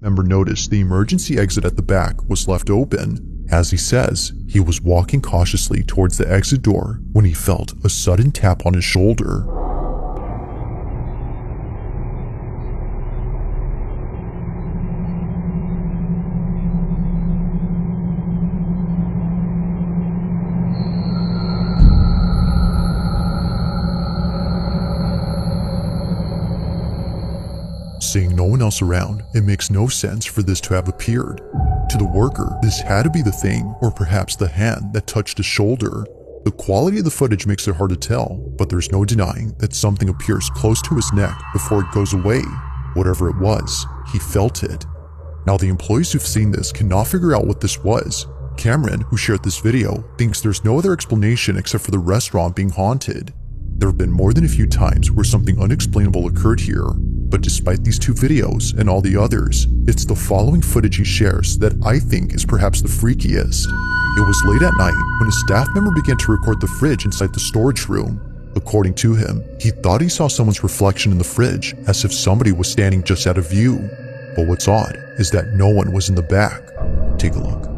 Member noticed the emergency exit at the back was left open. As he says, he was walking cautiously towards the exit door when he felt a sudden tap on his shoulder. Seeing no one else around, it makes no sense for this to have appeared. To the worker, this had to be the thing, or perhaps the hand that touched his shoulder. The quality of the footage makes it hard to tell, but there's no denying that something appears close to his neck before it goes away. Whatever it was, he felt it. Now the employees who've seen this cannot figure out what this was. Cameron, who shared this video, thinks there's no other explanation except for the restaurant being haunted. There have been more than a few times where something unexplainable occurred here, but despite these two videos and all the others, it's the following footage he shares that I think is perhaps the freakiest. It was late at night when a staff member began to record the fridge inside the storage room. According to him, he thought he saw someone's reflection in the fridge as if somebody was standing just out of view. But what's odd is that no one was in the back. Take a look.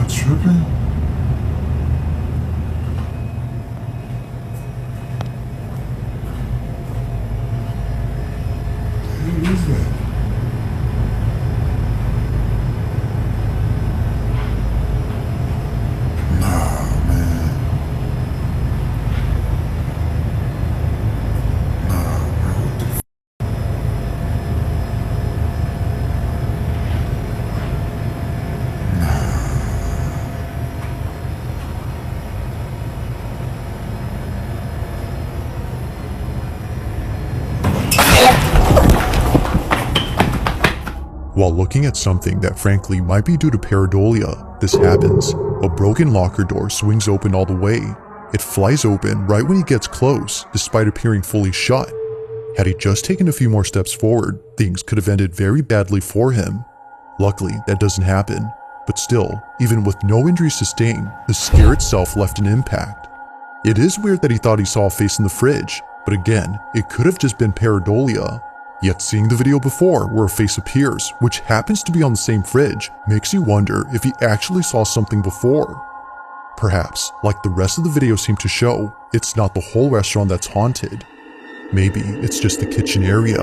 Tripping? Who is that? Nah, man. Nah, bro, what the f? While looking at something that frankly might be due to pareidolia, this happens. A broken locker door swings open all the way. It flies open right when he gets close, despite appearing fully shut. Had he just taken a few more steps forward, things could have ended very badly for him. Luckily, that doesn't happen. But still, even with no injuries sustained, the scare itself left an impact. It is weird that he thought he saw a face in the fridge, but again, it could have just been pareidolia. Yet seeing the video before where a face appears, which happens to be on the same fridge, makes you wonder if he actually saw something before. Perhaps, like the rest of the video seemed to show, it's not the whole restaurant that's haunted. Maybe it's just the kitchen area.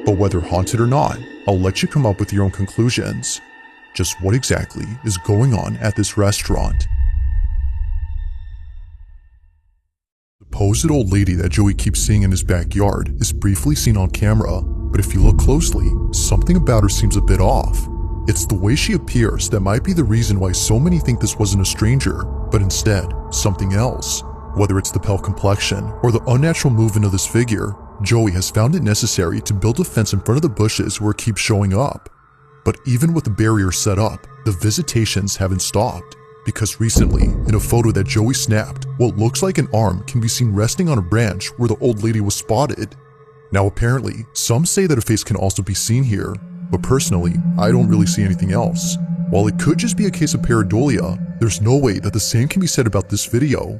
But whether haunted or not, I'll let you come up with your own conclusions. Just what exactly is going on at this restaurant? The supposed old lady that Joey keeps seeing in his backyard is briefly seen on camera, but if you look closely, something about her seems a bit off. It's the way she appears that might be the reason why so many think this wasn't a stranger, but instead, something else. Whether it's the pale complexion or the unnatural movement of this figure, Joey has found it necessary to build a fence in front of the bushes where it keeps showing up. But even with the barrier set up, the visitations haven't stopped. Because recently, in a photo that Joey snapped, what looks like an arm can be seen resting on a branch where the old lady was spotted. Now apparently, some say that a face can also be seen here, but personally, I don't really see anything else. While it could just be a case of pareidolia, there's no way that the same can be said about this video.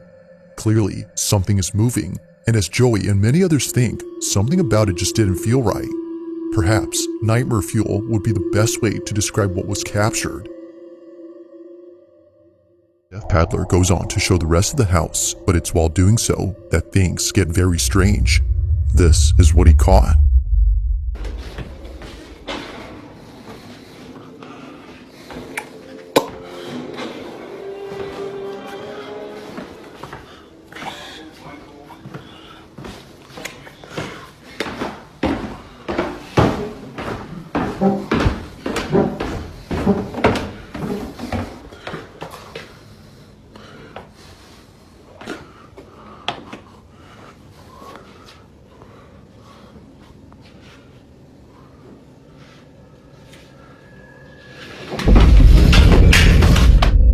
Clearly, something is moving, and as Joey and many others think, something about it just didn't feel right. Perhaps, nightmare fuel would be the best way to describe what was captured. Jeff Padler goes on to show the rest of the house, but it's while doing so that things get very strange. This is what he caught.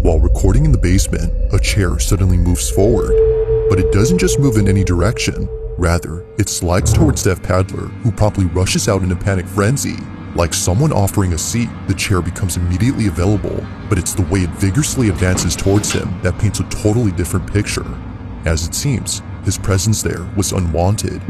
While recording in the basement, a chair suddenly moves forward. But it doesn't just move in any direction. Rather, it slides towards Jeff Padler, who promptly rushes out in a panic frenzy. Like someone offering a seat, the chair becomes immediately available, but it's the way it vigorously advances towards him that paints a totally different picture. as it seems his presence there was unwanted.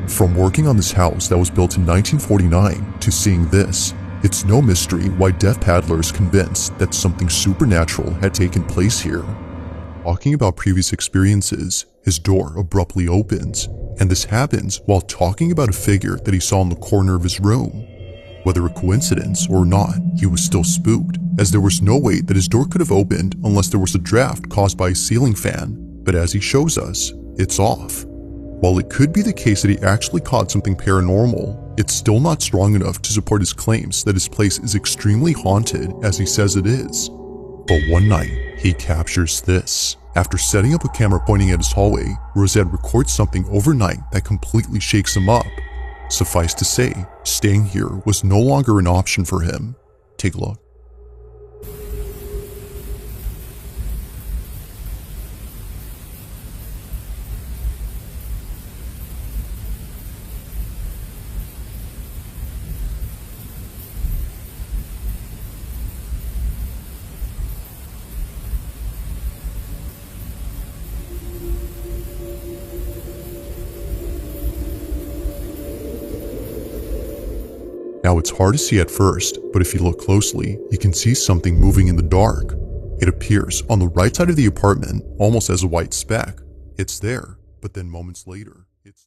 From working on this house that was built in 1949 to seeing this, it's no mystery why death paddlers convinced that something supernatural had taken place here. Talking about previous experiences, his door abruptly opens, and this happens while talking about a figure that he saw in the corner of his room. Whether a coincidence or not, he was still spooked, as there was no way that his door could have opened unless there was a draft caused by a ceiling fan, but as he shows us, it's off. While it could be the case that he actually caught something paranormal, it's still not strong enough to support his claims that his place is extremely haunted as he says it is. But one night, he captures this. After setting up a camera pointing at his hallway, Rosette records something overnight that completely shakes him up. Suffice to say, staying here was no longer an option for him. Take a look. Now it's hard to see at first, but if you look closely, you can see something moving in the dark. It appears on the right side of the apartment, almost as a white speck. It's there, but then moments later, it's